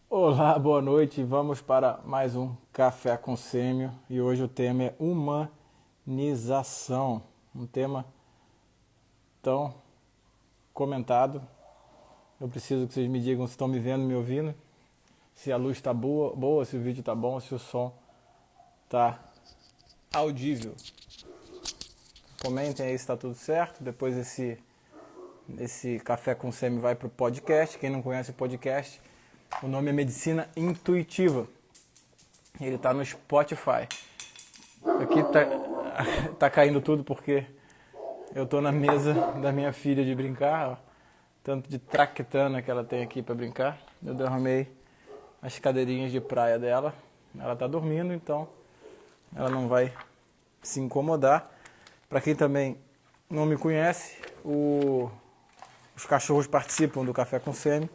Olá, boa noite. Vamos para mais um Café com Sêmio e hoje o tema é humanização. Um tema tão comentado. Eu preciso que vocês me digam se estão me vendo, me ouvindo, se a luz está boa, se o vídeo está bom, se o som está audível. Comentem aí se está tudo certo. Depois esse Café com Sêmio vai para o podcast. Quem não conhece o podcast, o nome é Medicina Intuitiva. Ele está no Spotify. Aqui tá caindo tudo porque eu tô na mesa da minha filha de brincar. Ó. Tanto de traquetana que ela tem aqui para brincar. Eu derramei as cadeirinhas de praia dela. Ela tá dormindo, então ela não vai se incomodar. Para quem também não me conhece, os cachorros participam do Café com Sêmio.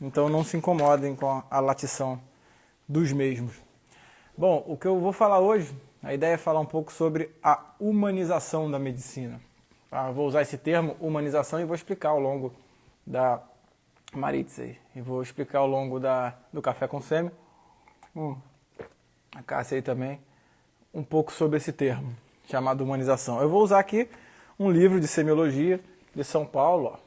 Então não se incomodem com a latição dos mesmos. Bom, o que eu vou falar hoje, a ideia é falar um pouco sobre a humanização da medicina. Vou usar esse termo, humanização, e vou explicar ao longo da Maritza aí. E vou explicar ao longo do Café com Sêmio, a Cássia aí também, um pouco sobre esse termo, chamado humanização. Eu vou usar aqui um livro de semiologia de São Paulo, ó,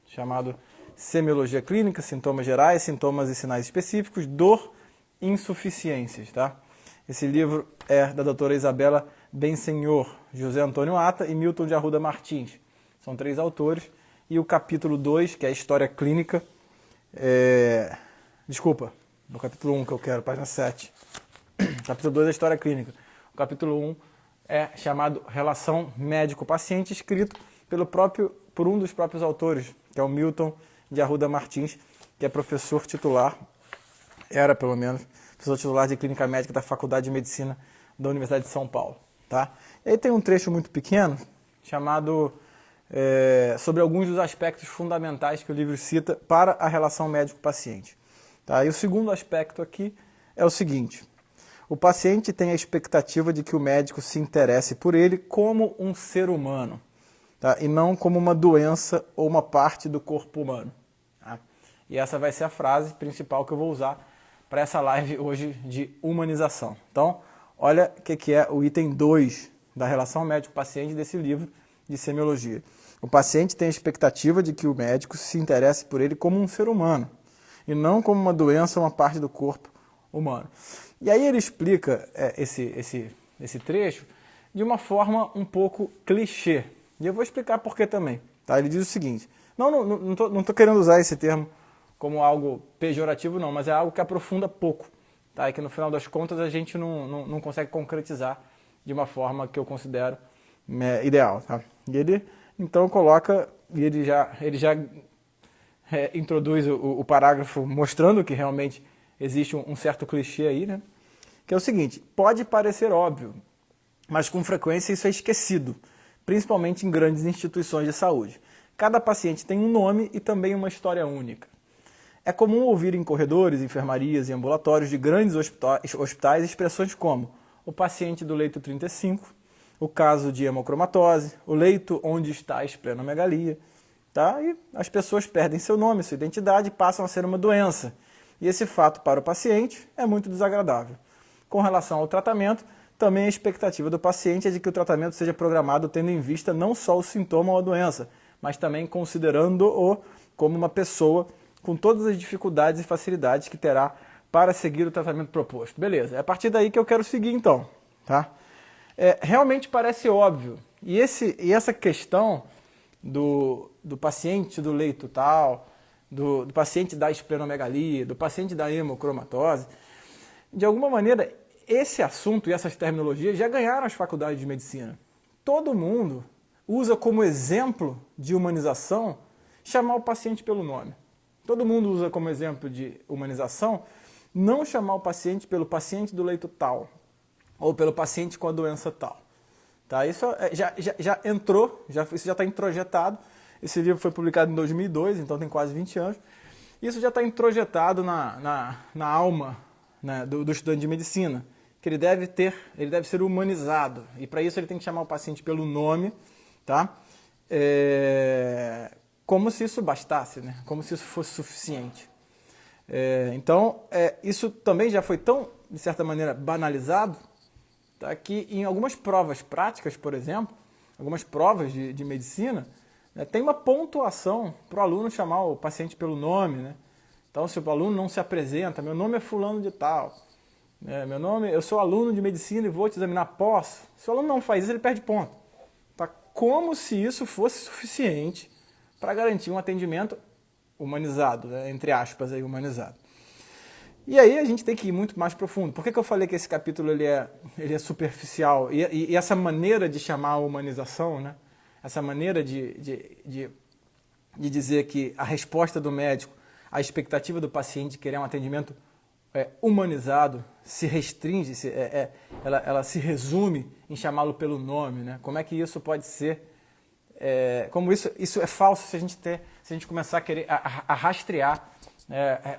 chamado Semiologia Clínica, Sintomas Gerais, Sintomas e Sinais Específicos, Dor e Insuficiências, tá? Esse livro é da doutora Isabela Bensenhor, José Antônio Ata e Milton de Arruda Martins. São 3 autores. E o capítulo 2, que é a História Clínica... Desculpa, no capítulo 1 que eu quero, página 7. Capítulo 2 é a História Clínica. O capítulo 1 é chamado Relação Médico-Paciente, escrito por um dos próprios autores, que é o Milton de Arruda Martins, que é professor titular, era pelo menos, professor titular de Clínica Médica da Faculdade de Medicina da Universidade de São Paulo. Tá? E aí tem um trecho muito pequeno, chamado sobre alguns dos aspectos fundamentais que o livro cita para a relação médico-paciente. Tá? E o segundo aspecto aqui é o seguinte: o paciente tem a expectativa de que o médico se interesse por ele como um ser humano, tá? E não como uma doença ou uma parte do corpo humano. Tá? E essa vai ser a frase principal que eu vou usar para essa live hoje de humanização. Então, olha o que é o item 2 da relação médico-paciente desse livro de semiologia. O paciente tem a expectativa de que o médico se interesse por ele como um ser humano, e não como uma doença ou uma parte do corpo humano. E aí ele explica esse trecho de uma forma um pouco clichê. E eu vou explicar por que também. Tá? Ele diz o seguinte: não tô querendo usar esse termo como algo pejorativo, não, mas é algo que aprofunda pouco. Tá? E que no final das contas a gente não consegue concretizar de uma forma que eu considero ideal. Tá? E ele então coloca, e ele já introduz o parágrafo mostrando que realmente existe um certo clichê aí, né? Que é o seguinte: pode parecer óbvio, mas com frequência isso é esquecido, principalmente em grandes instituições de saúde. Cada paciente tem um nome e também uma história única. É comum ouvir em corredores, enfermarias e ambulatórios de grandes hospitais expressões como o paciente do leito 35, o caso de hemocromatose, o leito onde está a esplenomegalia. Tá? E as pessoas perdem seu nome, sua identidade e passam a ser uma doença. E esse fato para o paciente é muito desagradável. Com relação ao tratamento, também a expectativa do paciente é de que o tratamento seja programado tendo em vista não só o sintoma ou a doença, mas também considerando-o como uma pessoa com todas as dificuldades e facilidades que terá para seguir o tratamento proposto. Beleza, é a partir daí que eu quero seguir então. Tá? Realmente parece óbvio. E essa questão do paciente do leito tal, do paciente da esplenomegalia, do paciente da hemocromatose, de alguma maneira, esse assunto e essas terminologias já ganharam as faculdades de medicina. Todo mundo usa como exemplo de humanização chamar o paciente pelo nome. Todo mundo usa como exemplo de humanização não chamar o paciente pelo paciente do leito tal, ou pelo paciente com a doença tal. Tá? Isso já entrou, isso já está introjetado. Esse livro foi publicado em 2002, então tem quase 20 anos. Isso já está introjetado na alma, né, do estudante de medicina, que ele deve ser humanizado. E para isso ele tem que chamar o paciente pelo nome, tá? Como se isso bastasse, né? Como se isso fosse suficiente. Então, isso também já foi tão, de certa maneira, banalizado, tá, que em algumas provas práticas, por exemplo, algumas provas de medicina, né, tem uma pontuação para o aluno chamar o paciente pelo nome, né? Então, se o aluno não se apresenta, meu nome é fulano de tal, eu sou aluno de medicina e vou te examinar, posso? Se o aluno não faz isso, ele perde ponto. Tá? Como se isso fosse suficiente para garantir um atendimento humanizado, né? Entre aspas, aí, humanizado. E aí a gente tem que ir muito mais profundo. Por que eu falei que esse capítulo ele é superficial? E essa maneira de chamar a humanização, né? Essa maneira de dizer que a resposta do médico, a expectativa do paciente de querer um atendimento humanizado, se restringe, ela se resume em chamá-lo pelo nome, né? Como é que isso pode ser? Como isso é falso se a gente começar a querer a rastrear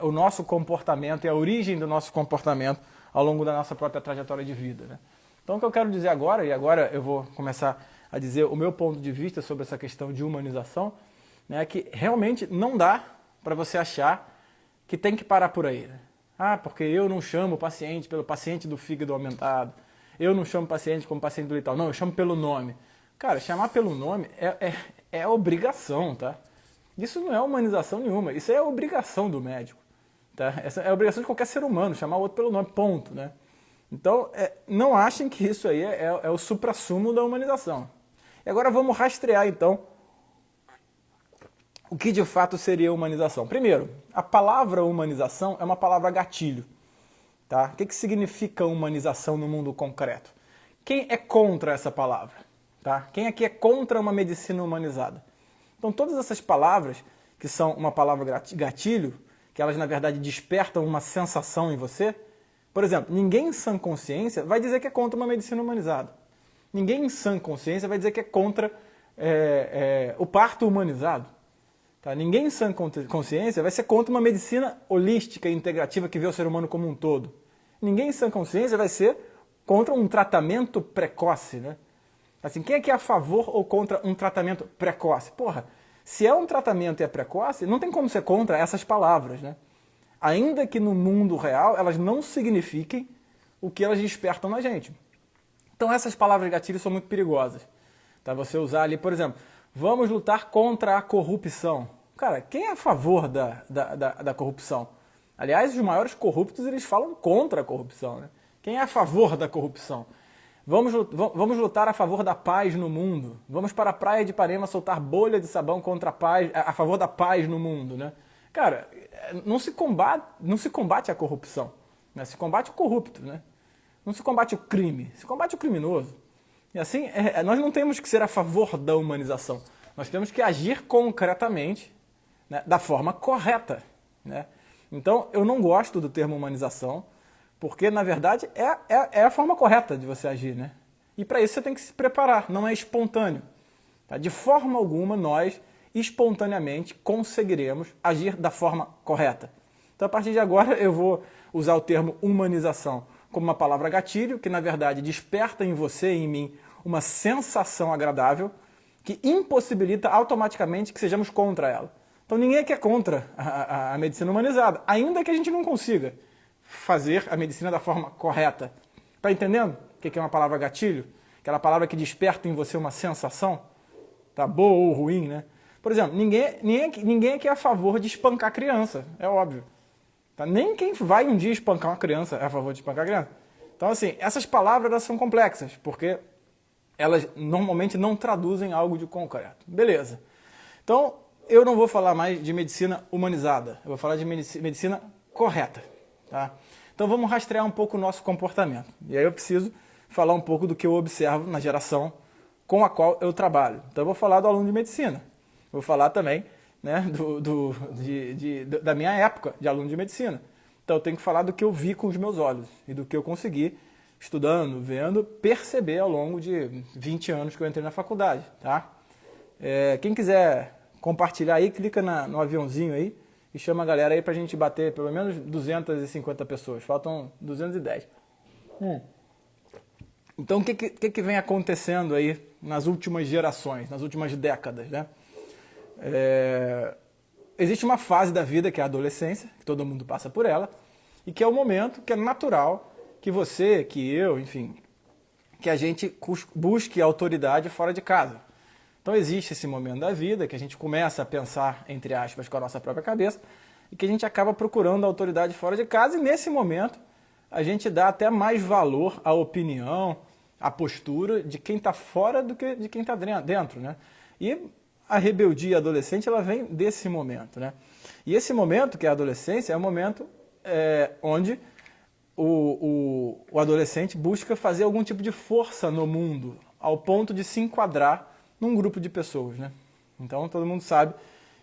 o nosso comportamento e a origem do nosso comportamento ao longo da nossa própria trajetória de vida, né? Então, o que eu quero dizer agora, e agora eu vou começar a dizer o meu ponto de vista sobre essa questão de humanização, né, é que realmente não dá para você achar que tem que parar por aí, né? Porque eu não chamo o paciente pelo paciente do fígado aumentado, eu não chamo o paciente como paciente do letal, não, eu chamo pelo nome. Cara, chamar pelo nome é obrigação, tá? Isso não é humanização nenhuma, isso é obrigação do médico, tá? Essa é a obrigação de qualquer ser humano, chamar o outro pelo nome, ponto, né? Então, não achem que isso aí é o suprassumo da humanização. E agora vamos rastrear, então, o que de fato seria humanização. Primeiro, a palavra humanização é uma palavra gatilho, tá? O que significa humanização no mundo concreto? Quem é contra essa palavra? Tá? Quem aqui é contra uma medicina humanizada? Então, todas essas palavras, que são uma palavra gatilho, que elas, na verdade, despertam uma sensação em você. Por exemplo, ninguém em sã consciência vai dizer que é contra uma medicina humanizada. Ninguém em sã consciência vai dizer que é contra o parto humanizado. Tá? Ninguém em sã consciência vai ser contra uma medicina holística e integrativa que vê o ser humano como um todo. Ninguém em sã consciência vai ser contra um tratamento precoce, né? Assim, quem é que é a favor ou contra um tratamento precoce? Porra, se é um tratamento e é precoce, não tem como ser contra essas palavras, né? Ainda que no mundo real elas não signifiquem o que elas despertam na gente. Então essas palavras gatilhos são muito perigosas. Tá? Você usar ali, por exemplo, vamos lutar contra a corrupção. Cara, quem é a favor da corrupção? Aliás, os maiores corruptos eles falam contra a corrupção, né? Quem é a favor da corrupção? Vamos lutar a favor da paz no mundo. Vamos para a praia de Ipanema soltar bolha de sabão contra a paz, a favor da paz no mundo, né? Cara, não se combate a corrupção, né? Se combate o corrupto, né? Não se combate o crime, se combate o criminoso. E assim, nós não temos que ser a favor da humanização. Nós temos que agir concretamente, né, da forma correta, né? Então, eu não gosto do termo humanização, porque, na verdade, é a forma correta de você agir, né? E para isso você tem que se preparar, não é espontâneo. Tá? De forma alguma, nós, espontaneamente, conseguiremos agir da forma correta. Então, a partir de agora, eu vou usar o termo humanização como uma palavra gatilho, que, na verdade, desperta em você e em mim uma sensação agradável, que impossibilita automaticamente que sejamos contra ela. Então, ninguém aqui é contra a medicina humanizada, ainda que a gente não consiga fazer a medicina da forma correta. Tá entendendo o que é uma palavra gatilho? Aquela palavra que desperta em você uma sensação, tá, boa ou ruim, né? Por exemplo, ninguém aqui é a favor de espancar criança, é óbvio. Tá? Nem quem vai um dia espancar uma criança é a favor de espancar a criança. Então, assim, essas palavras elas são complexas, porque elas normalmente não traduzem algo de concreto. Beleza. Então, eu não vou falar mais de medicina humanizada, eu vou falar de medicina correta. Tá? Então vamos rastrear um pouco o nosso comportamento. E aí eu preciso falar um pouco do que eu observo na geração com a qual eu trabalho. Então eu vou falar do aluno de medicina. Vou falar também, né, da minha época de aluno de medicina. Então eu tenho que falar do que eu vi com os meus olhos e do que eu consegui, estudando, vendo, perceber ao longo de 20 anos que eu entrei na faculdade. Tá? Quem quiser compartilhar aí, clica no aviãozinho aí e chama a galera aí pra gente bater pelo menos 250 pessoas. Faltam 210. Então, o que vem acontecendo aí nas últimas gerações, nas últimas décadas, né? existe uma fase da vida que é a adolescência, que todo mundo passa por ela, e que é o momento que é natural que você, que eu, enfim, que a gente busque autoridade fora de casa. Então existe esse momento da vida que a gente começa a pensar, entre aspas, com a nossa própria cabeça, e que a gente acaba procurando a autoridade fora de casa, e nesse momento a gente dá até mais valor à opinião, à postura de quem está fora do que de quem está dentro, né? E a rebeldia adolescente, ela vem desse momento, né? E esse momento, que é a adolescência, é o momento onde o adolescente busca fazer algum tipo de força no mundo, ao ponto de se enquadrar num grupo de pessoas, né? Então todo mundo sabe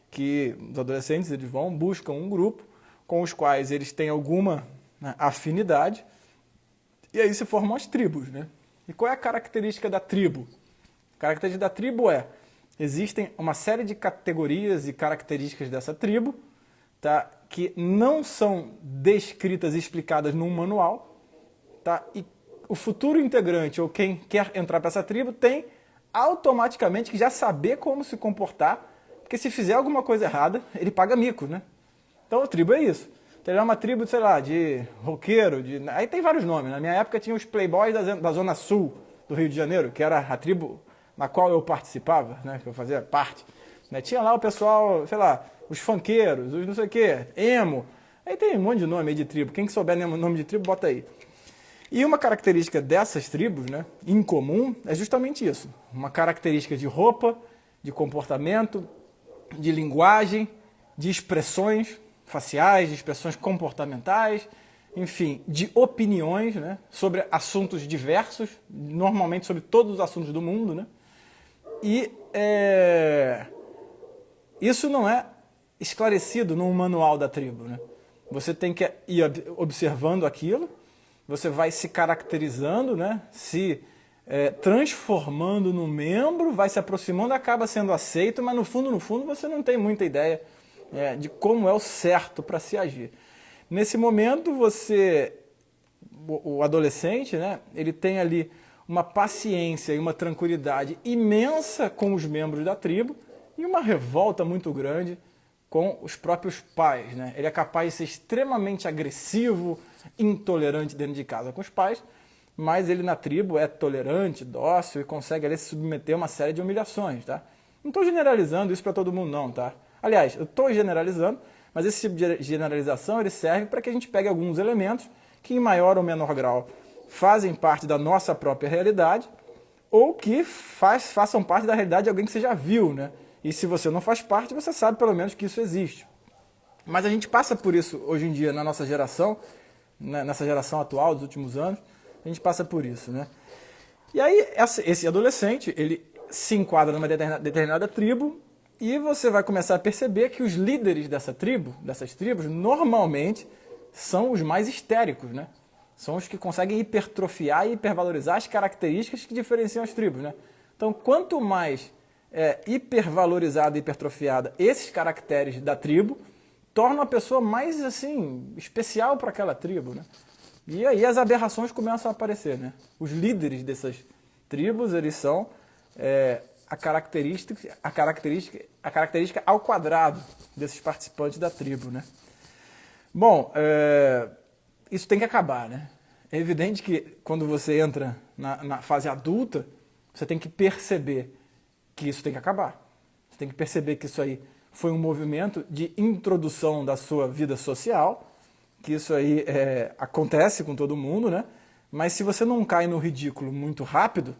que os adolescentes eles buscam um grupo com os quais eles têm alguma, né, afinidade, e aí se formam as tribos, né? E qual é a característica da tribo? A característica da tribo existem uma série de categorias e características dessa tribo, tá, que não são descritas e explicadas num manual, tá? E o futuro integrante ou quem quer entrar para essa tribo tem automaticamente que já saber como se comportar, porque se fizer alguma coisa errada, ele paga mico, né? Então a tribo é isso. Então, é uma tribo, sei lá, de roqueiro, aí tem vários nomes. Na minha época tinha os playboys da Zona Sul do Rio de Janeiro, que era a tribo na qual eu participava, né, que eu fazia parte. Né? Tinha lá o pessoal, sei lá, os funkeiros, os não sei o quê, emo. Aí tem um monte de nome aí de tribo. Quem que souber nome de tribo, bota aí. E uma característica dessas tribos, né, em comum, é justamente isso. Uma característica de roupa, de comportamento, de linguagem, de expressões faciais, de expressões comportamentais, enfim, de opiniões, né, sobre assuntos diversos, normalmente sobre todos os assuntos do mundo, né? E isso não é esclarecido num manual da tribo, né? Você tem que ir observando aquilo, você vai se caracterizando, né? Se transformando num membro, vai se aproximando, acaba sendo aceito, mas no fundo, você não tem muita ideia de como é o certo para se agir. Nesse momento, o adolescente, né, ele tem ali uma paciência e uma tranquilidade imensa com os membros da tribo e uma revolta muito grande com os próprios pais, né? Ele é capaz de ser extremamente agressivo, intolerante dentro de casa com os pais, mas ele na tribo é tolerante, dócil e consegue ali se submeter a uma série de humilhações, tá? Não estou generalizando isso para todo mundo não, tá? Aliás, eu estou generalizando, mas esse tipo de generalização ele serve para que a gente pegue alguns elementos que em maior ou menor grau fazem parte da nossa própria realidade ou que façam parte da realidade de alguém que você já viu, né? E se você não faz parte, você sabe pelo menos que isso existe. Mas a gente passa por isso hoje em dia na nossa geração, né, nessa geração atual dos últimos anos, a gente passa por isso, né? E aí esse adolescente, ele se enquadra numa determinada tribo e você vai começar a perceber que os líderes dessas tribos, normalmente são os mais histéricos, né? São os que conseguem hipertrofiar e hipervalorizar as características que diferenciam as tribos, né? Então, quanto mais hipervalorizada e hipertrofiada esses caracteres da tribo, torna a pessoa mais, assim, especial para aquela tribo, né? E aí as aberrações começam a aparecer, né? Os líderes dessas tribos, eles são a característica ao quadrado desses participantes da tribo, né? Bom, isso tem que acabar, né? É evidente que quando você entra na fase adulta, você tem que perceber que isso tem que acabar. Você tem que perceber que isso aí foi um movimento de introdução da sua vida social, que isso aí acontece com todo mundo, né? Mas se você não cai no ridículo muito rápido,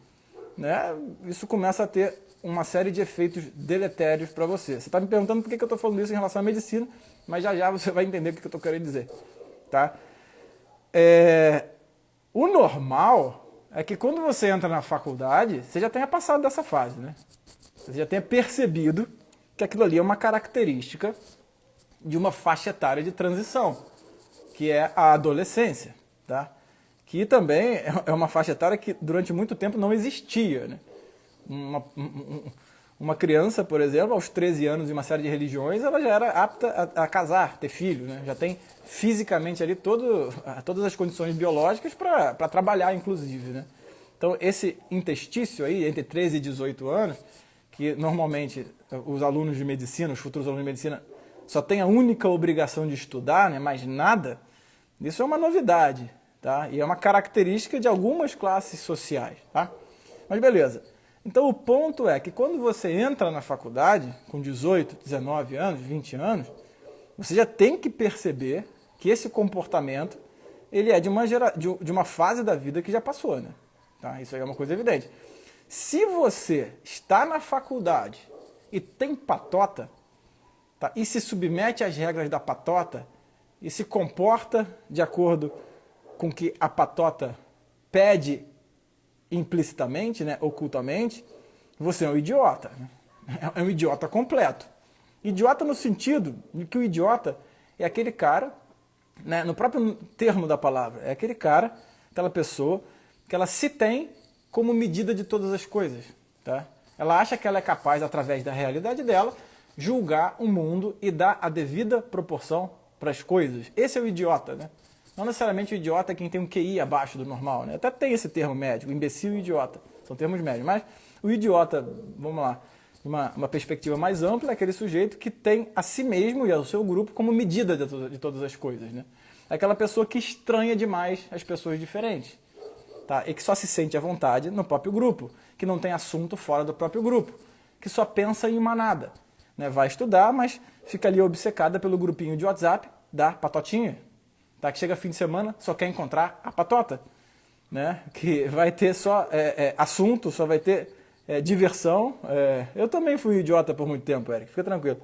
né, isso começa a ter uma série de efeitos deletérios para você. Você está me perguntando por que eu estou falando isso em relação à medicina, mas já você vai entender o que eu estou querendo dizer. Tá? O normal é que quando você entra na faculdade, você já tenha passado dessa fase, né? Você já tenha percebido que aquilo ali é uma característica de uma faixa etária de transição, que é a adolescência, tá? Que também é uma faixa etária que durante muito tempo não existia, né? Uma criança, por exemplo, aos 13 anos em uma série de religiões, ela já era apta a casar, ter filho, né? Já tem fisicamente ali todas as condições biológicas para trabalhar, inclusive, né? Então, esse interstício aí, entre 13 e 18 anos, que normalmente os alunos de medicina, os futuros alunos de medicina, só tem a única obrigação de estudar, né, mais nada, isso é uma novidade, tá? E é uma característica de algumas classes sociais, tá? Mas beleza. Então o ponto é que quando você entra na faculdade, com 18, 19 anos, 20 anos, você já tem que perceber que esse comportamento ele é de uma fase da vida que já passou, né? Tá? Isso aí é uma coisa evidente. Se você está na faculdade e tem patota, tá? E se submete às regras da patota e se comporta de acordo com o que a patota pede implicitamente, né, ocultamente, você é um idiota. Né? É um idiota completo. Idiota no sentido de que o idiota é aquele cara, né, no próprio termo da palavra, é aquele cara, aquela pessoa, que ela se tem como medida de todas as coisas. Tá? Ela acha que ela é capaz, através da realidade dela, julgar o mundo e dar a devida proporção para as coisas. Esse é o idiota, né? Não necessariamente o idiota é quem tem um QI abaixo do normal, né? Até tem esse termo médico, imbecil e idiota. São termos médicos. Mas o idiota, vamos lá, uma perspectiva mais ampla, é aquele sujeito que tem a si mesmo e ao seu grupo como medida de todas as coisas, né? É aquela pessoa que estranha demais as pessoas diferentes, tá? E que só se sente à vontade no próprio grupo, que não tem assunto fora do próprio grupo, que só pensa em manada, né? Vai estudar, mas fica ali obcecada pelo grupinho de WhatsApp da patotinha, tá? Que chega fim de semana, só quer encontrar a patota, né? Que vai ter só assunto, só vai ter diversão. Eu também fui idiota por muito tempo, Eric, fica tranquilo.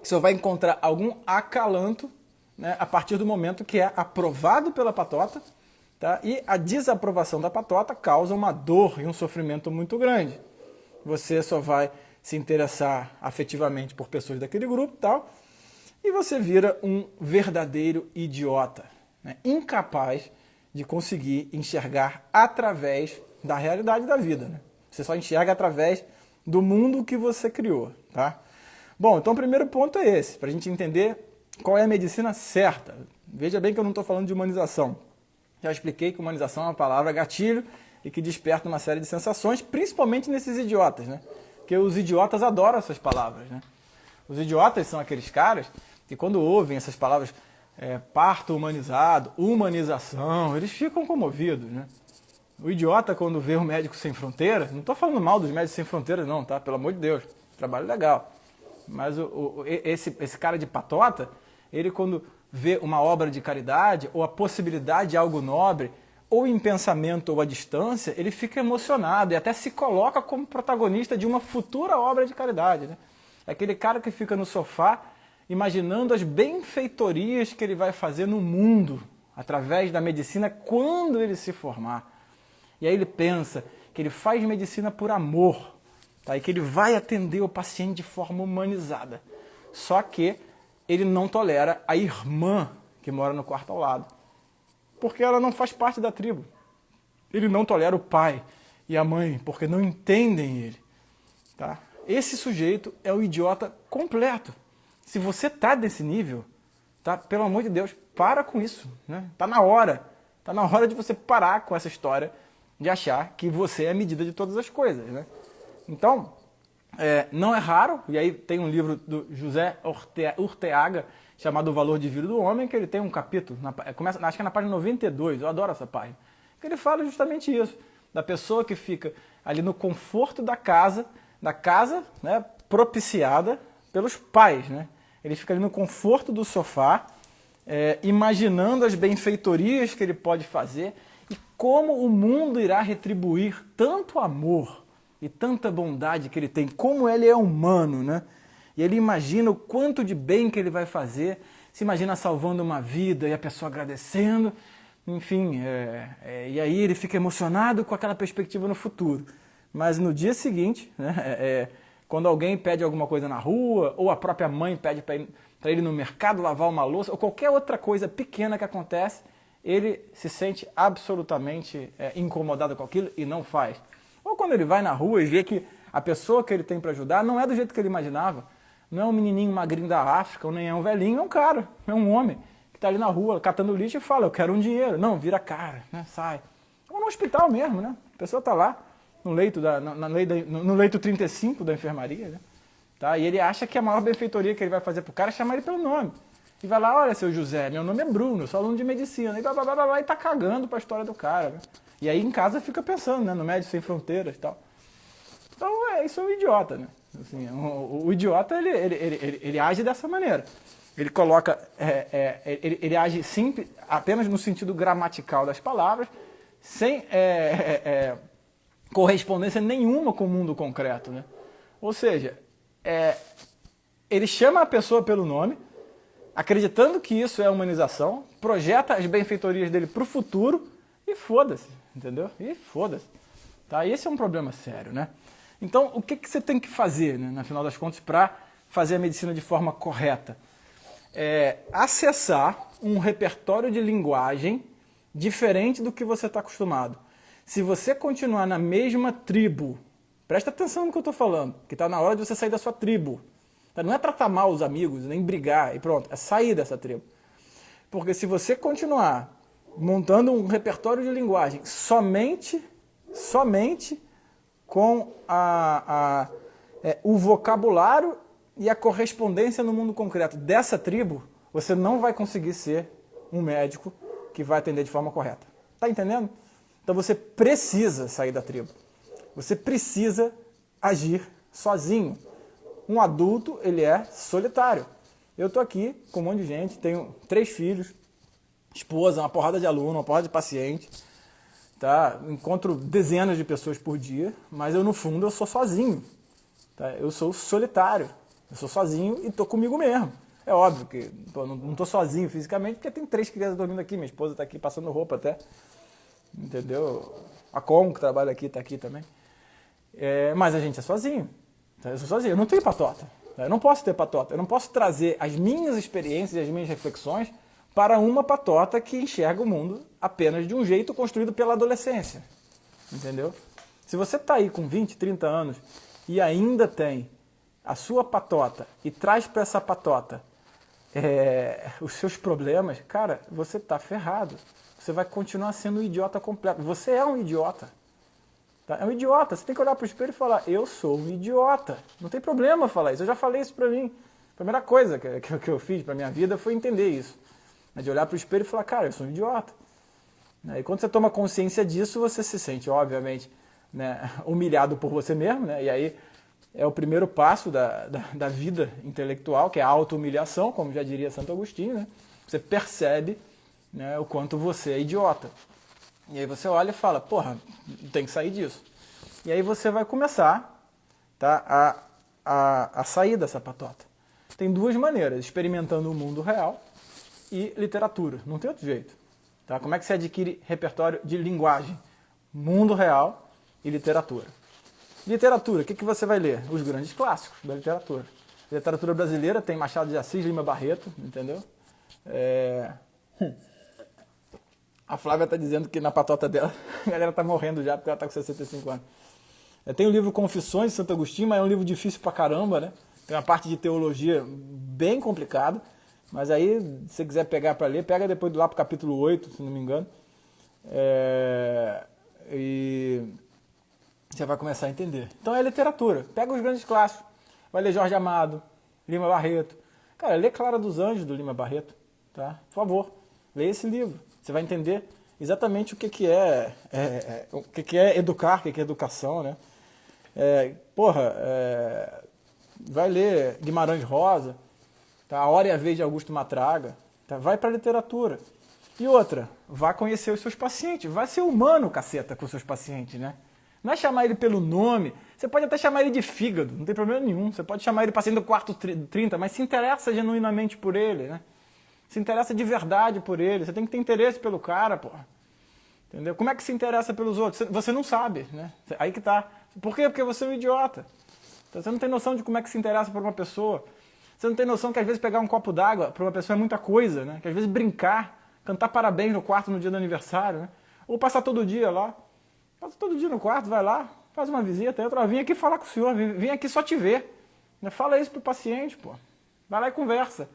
Só vai encontrar algum acalanto, né, a partir do momento que é aprovado pela patota, tá? E a desaprovação da patota causa uma dor e um sofrimento muito grande. Você só vai se interessar afetivamente por pessoas daquele grupo e tal, e você vira um verdadeiro idiota, né? Incapaz de conseguir enxergar através da realidade da vida, né? Você só enxerga através do mundo que você criou, tá? Bom, então o primeiro ponto é esse, para a gente entender qual é a medicina certa. Veja bem que eu não estou falando de humanização. Já expliquei que humanização é uma palavra gatilho e que desperta uma série de sensações, principalmente nesses idiotas, né? Porque os idiotas adoram essas palavras, né? Os idiotas são aqueles caras que quando ouvem essas palavras parto humanizado, humanização, eles ficam comovidos, né? O idiota, quando vê o Médico Sem Fronteiras, não estou falando mal dos Médicos Sem Fronteiras não, tá? Pelo amor de Deus, trabalho legal. Mas esse cara de patota, ele quando vê uma obra de caridade ou a possibilidade de algo nobre, ou em pensamento ou à distância, ele fica emocionado e até se coloca como protagonista de uma futura obra de caridade, né? É aquele cara que fica no sofá imaginando as benfeitorias que ele vai fazer no mundo através da medicina quando ele se formar. E aí ele pensa que ele faz medicina por amor, tá? E que ele vai atender o paciente de forma humanizada. Só que ele não tolera a irmã que mora no quarto ao lado, porque ela não faz parte da tribo. Ele não tolera o pai e a mãe, porque não entendem ele, tá? Esse sujeito é o idiota completo. Se você está nesse nível, tá? Pelo amor de Deus, para com isso, né? Tá na hora de você parar com essa história de achar que você é a medida de todas as coisas, né? Então, não é raro, e aí tem um livro do José Urteaga chamado O Valor de Vida do Homem, que ele tem um capítulo, acho que é na página 92, eu adoro essa página, que ele fala justamente isso, da pessoa que fica ali no conforto da casa, né, propiciada pelos pais, né? Ele fica ali no conforto do sofá, imaginando as benfeitorias que ele pode fazer e como o mundo irá retribuir tanto amor e tanta bondade que ele tem, como ele é humano, né? E ele imagina o quanto de bem que ele vai fazer, se imagina salvando uma vida e a pessoa agradecendo, enfim, e aí ele fica emocionado com aquela perspectiva no futuro. Mas no dia seguinte, né, quando alguém pede alguma coisa na rua, ou a própria mãe pede para ele no mercado lavar uma louça, ou qualquer outra coisa pequena que acontece, ele se sente absolutamente incomodado com aquilo e não faz. Ou quando ele vai na rua e vê que a pessoa que ele tem para ajudar não é do jeito que ele imaginava, não é um menininho magrinho da África, ou nem é um velhinho, é um cara, é um homem que está ali na rua catando lixo e fala, eu quero um dinheiro. Não, vira a cara, né, sai. Ou no hospital mesmo, né? A pessoa está lá, no leito 35 da enfermaria, né? Tá? E ele acha que a maior benfeitoria que ele vai fazer pro cara é chamar ele pelo nome. E vai lá, olha, seu José, meu nome é Bruno, eu sou aluno de medicina. E tá cagando pra história do cara. Né? E aí em casa fica pensando, né, no Médicos Sem Fronteiras e tal. Então, isso é um idiota, né? Assim, o idiota, ele age dessa maneira. Ele coloca, ele age simples, apenas no sentido gramatical das palavras, sem correspondência nenhuma com o mundo concreto, né? Ou seja, ele chama a pessoa pelo nome, acreditando que isso é humanização, projeta as benfeitorias dele para o futuro e foda-se, entendeu? E foda-se. Tá? E esse é um problema sério, né? Então, o que você tem que fazer, né, no final das contas, para fazer a medicina de forma correta? Acessar um repertório de linguagem diferente do que você está acostumado. Se você continuar na mesma tribo, presta atenção no que eu estou falando, que está na hora de você sair da sua tribo. Tá? Não é tratar mal os amigos, nem brigar e pronto, é sair dessa tribo. Porque se você continuar montando um repertório de linguagem somente com o vocabulário e a correspondência no mundo concreto dessa tribo, você não vai conseguir ser um médico que vai atender de forma correta. Tá entendendo? Então você precisa sair da tribo. Você precisa agir sozinho. Um adulto, ele é solitário. Eu tô aqui com um monte de gente, tenho 3 filhos, esposa, uma porrada de aluno, uma porrada de paciente. Tá? Encontro dezenas de pessoas por dia, mas eu no fundo eu sou sozinho. Tá? Eu sou solitário. Eu sou sozinho e tô comigo mesmo. É óbvio que não tô sozinho fisicamente, porque tem 3 crianças dormindo aqui, minha esposa tá aqui passando roupa até. Entendeu? A Com, que trabalha aqui, tá aqui também. Mas a gente é sozinho. Tá? Eu sou sozinho, eu não tenho patota. Tá? Eu não posso ter patota. Eu não posso trazer as minhas experiências e as minhas reflexões para uma patota que enxerga o mundo apenas de um jeito construído pela adolescência. Entendeu? Se você está aí com 20, 30 anos e ainda tem a sua patota e traz para essa patota os seus problemas, cara, você está ferrado. Você vai continuar sendo um idiota completo. Você é um idiota. Tá? É um idiota. Você tem que olhar para o espelho e falar, eu sou um idiota. Não tem problema falar isso. Eu já falei isso para mim. A primeira coisa que eu fiz para minha vida foi entender isso. De olhar para o espelho e falar, cara, eu sou um idiota. E quando você toma consciência disso, você se sente, obviamente, né, humilhado por você mesmo. Né? E aí é o primeiro passo da vida intelectual, que é a auto-humilhação, como já diria Santo Agostinho. Né? Você percebe, né, o quanto você é idiota. E aí você olha e fala, porra, tem que sair disso. E aí você vai começar, tá, a sair dessa patota. Tem 2 maneiras, experimentando o mundo real e literatura. Não tem outro jeito. Tá? Como é que você adquire repertório de linguagem? Mundo real e literatura. Literatura, o que você vai ler? Os grandes clássicos da literatura. Literatura brasileira tem Machado de Assis, Lima Barreto, entendeu? A Flávia está dizendo que na patota dela a galera está morrendo já porque ela está com 65 anos. Tem o livro Confissões de Santo Agostinho, mas é um livro difícil pra caramba, né? Tem uma parte de teologia bem complicada. Mas aí, se você quiser pegar para ler, pega depois lá para o capítulo 8, se não me engano. E você vai começar a entender. Então é literatura. Pega os grandes clássicos. Vai ler Jorge Amado, Lima Barreto. Cara, lê Clara dos Anjos, do Lima Barreto. Tá? Por favor, lê esse livro. Você vai entender exatamente o que é educar, o que é educação, né? Vai ler Guimarães Rosa. Tá? A Hora e a Vez de Augusto Matraga. Tá? Vai para a literatura. E outra, vá conhecer os seus pacientes. Vai ser humano, caceta, com os seus pacientes, né? Não é chamar ele pelo nome. Você pode até chamar ele de fígado, não tem problema nenhum. Você pode chamar ele paciente do quarto 30, mas se interessa genuinamente por ele, né? Se interessa de verdade por ele. Você tem que ter interesse pelo cara, porra. Entendeu? Como é que se interessa pelos outros? Você não sabe, né? Aí que tá. Por quê? Porque você é um idiota. Então, você não tem noção de como é que se interessa por uma pessoa. Você não tem noção que às vezes pegar um copo d'água para uma pessoa é muita coisa, né? Que às vezes brincar, cantar parabéns no quarto no dia do aniversário, né? Ou passar todo dia lá. Passa todo dia no quarto, vai lá, faz uma visita, entra, vim aqui falar com o senhor, vim aqui só te ver. Fala isso pro paciente, pô. Vai lá e conversa.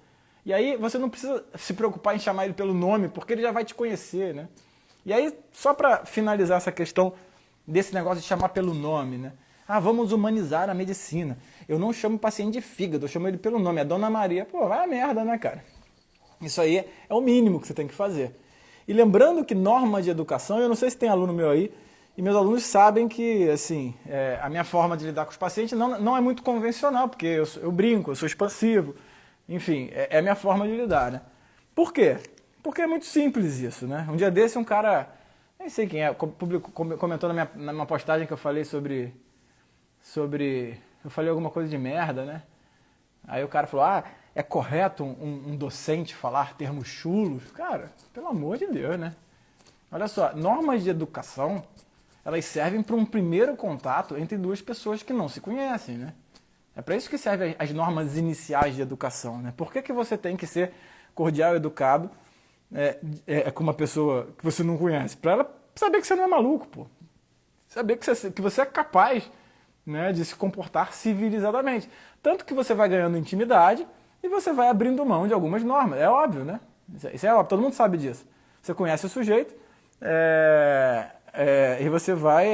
E aí você não precisa se preocupar em chamar ele pelo nome, porque ele já vai te conhecer, né? E aí, só para finalizar essa questão desse negócio de chamar pelo nome, né? Ah, vamos humanizar a medicina. Eu não chamo o paciente de fígado, eu chamo ele pelo nome, é Dona Maria. Pô, vai a merda, né, cara? Isso aí é o mínimo que você tem que fazer. E lembrando que norma de educação, eu não sei se tem aluno meu aí, e meus alunos sabem que, assim, a minha forma de lidar com os pacientes não é muito convencional, porque eu brinco, eu sou expansivo, enfim, é a minha forma de lidar, né? Por quê? Porque é muito simples isso, né? Um dia desse um cara, nem sei quem é, comentou na minha postagem que eu falei sobre... Eu falei alguma coisa de merda, né? Aí o cara falou, é correto um docente falar termos chulos? Cara, pelo amor de Deus, né? Olha só, normas de educação, elas servem para um primeiro contato entre duas pessoas que não se conhecem, né? É para isso que servem as normas iniciais de educação, né? Por que você tem que ser cordial e educado com uma pessoa que você não conhece? Para ela saber que você não é maluco, pô. Saber que você é capaz, né, de se comportar civilizadamente. Tanto que você vai ganhando intimidade e você vai abrindo mão de algumas normas. É óbvio, né? Isso é óbvio, todo mundo sabe disso. Você conhece o sujeito e você vai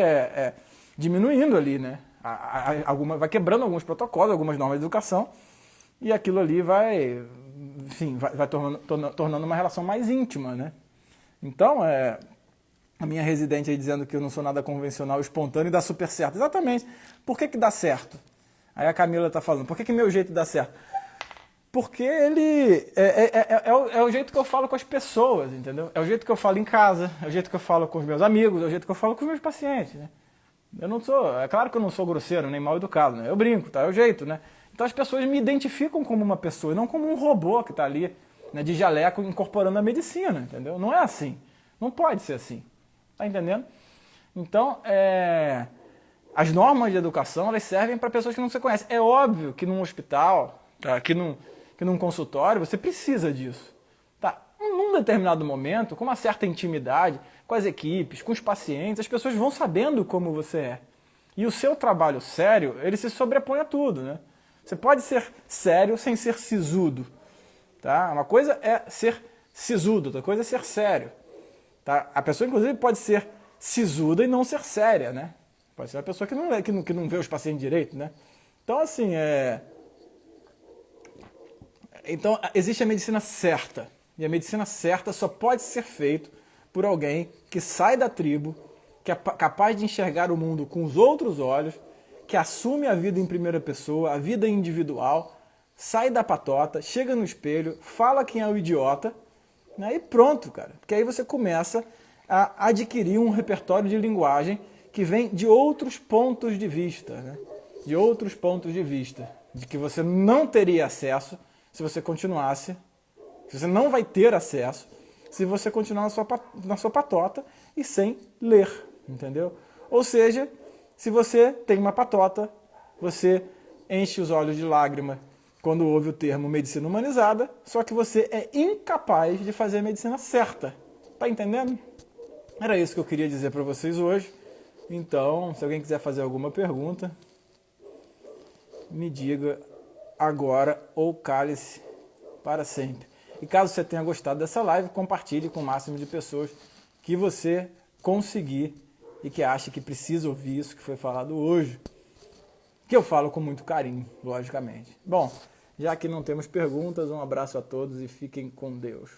diminuindo ali, né? Vai quebrando alguns protocolos, algumas normas de educação, e aquilo ali vai tornando uma relação mais íntima, né? Então, a minha residente aí dizendo que eu não sou nada convencional, espontâneo e dá super certo. Exatamente. Por que dá certo? Aí a Camila está falando, por que meu jeito dá certo? Porque ele é o jeito que eu falo com as pessoas, entendeu? É o jeito que eu falo em casa, é o jeito que eu falo com os meus amigos, é o jeito que eu falo com os meus pacientes, né? É claro que eu não sou grosseiro, nem mal educado, né? Eu brinco, tá? É o jeito, né? Então as pessoas me identificam como uma pessoa, e não como um robô que está ali, né, de jaleco, incorporando a medicina, entendeu? Não é assim. Não pode ser assim. Tá entendendo? Então, as normas de educação, elas servem para pessoas que não se conhecem. É óbvio que num hospital, tá, que num consultório, você precisa disso. Tá? Num determinado momento, com uma certa intimidade, com as equipes, com os pacientes, as pessoas vão sabendo como você é. E o seu trabalho sério, ele se sobrepõe a tudo, né? Você pode ser sério sem ser sisudo. Tá? Uma coisa é ser sisudo, outra coisa é ser sério. Tá? A pessoa, inclusive, pode ser sisuda e não ser séria, né? Pode ser uma pessoa que não vê os pacientes direito, né? Então, assim, Então, existe a medicina certa. E a medicina certa só pode ser feita por alguém que sai da tribo, que é capaz de enxergar o mundo com os outros olhos, que assume a vida em primeira pessoa, a vida individual, sai da patota, chega no espelho, fala quem é o idiota, né, e pronto, cara. Porque aí você começa a adquirir um repertório de linguagem que vem de outros pontos de vista, né? De outros pontos de vista, de que você não teria acesso se você continuasse, se você não vai ter acesso se você continuar na sua patota e sem ler, entendeu? Ou seja, se você tem uma patota, você enche os olhos de lágrima quando ouve o termo medicina humanizada, só que você é incapaz de fazer a medicina certa. Tá entendendo? Era isso que eu queria dizer para vocês hoje. Então, se alguém quiser fazer alguma pergunta, me diga agora ou cale-se para sempre. E caso você tenha gostado dessa live, compartilhe com o máximo de pessoas que você conseguir e que acha que precisa ouvir isso que foi falado hoje. Que eu falo com muito carinho, logicamente. Bom, já que não temos perguntas, um abraço a todos e fiquem com Deus.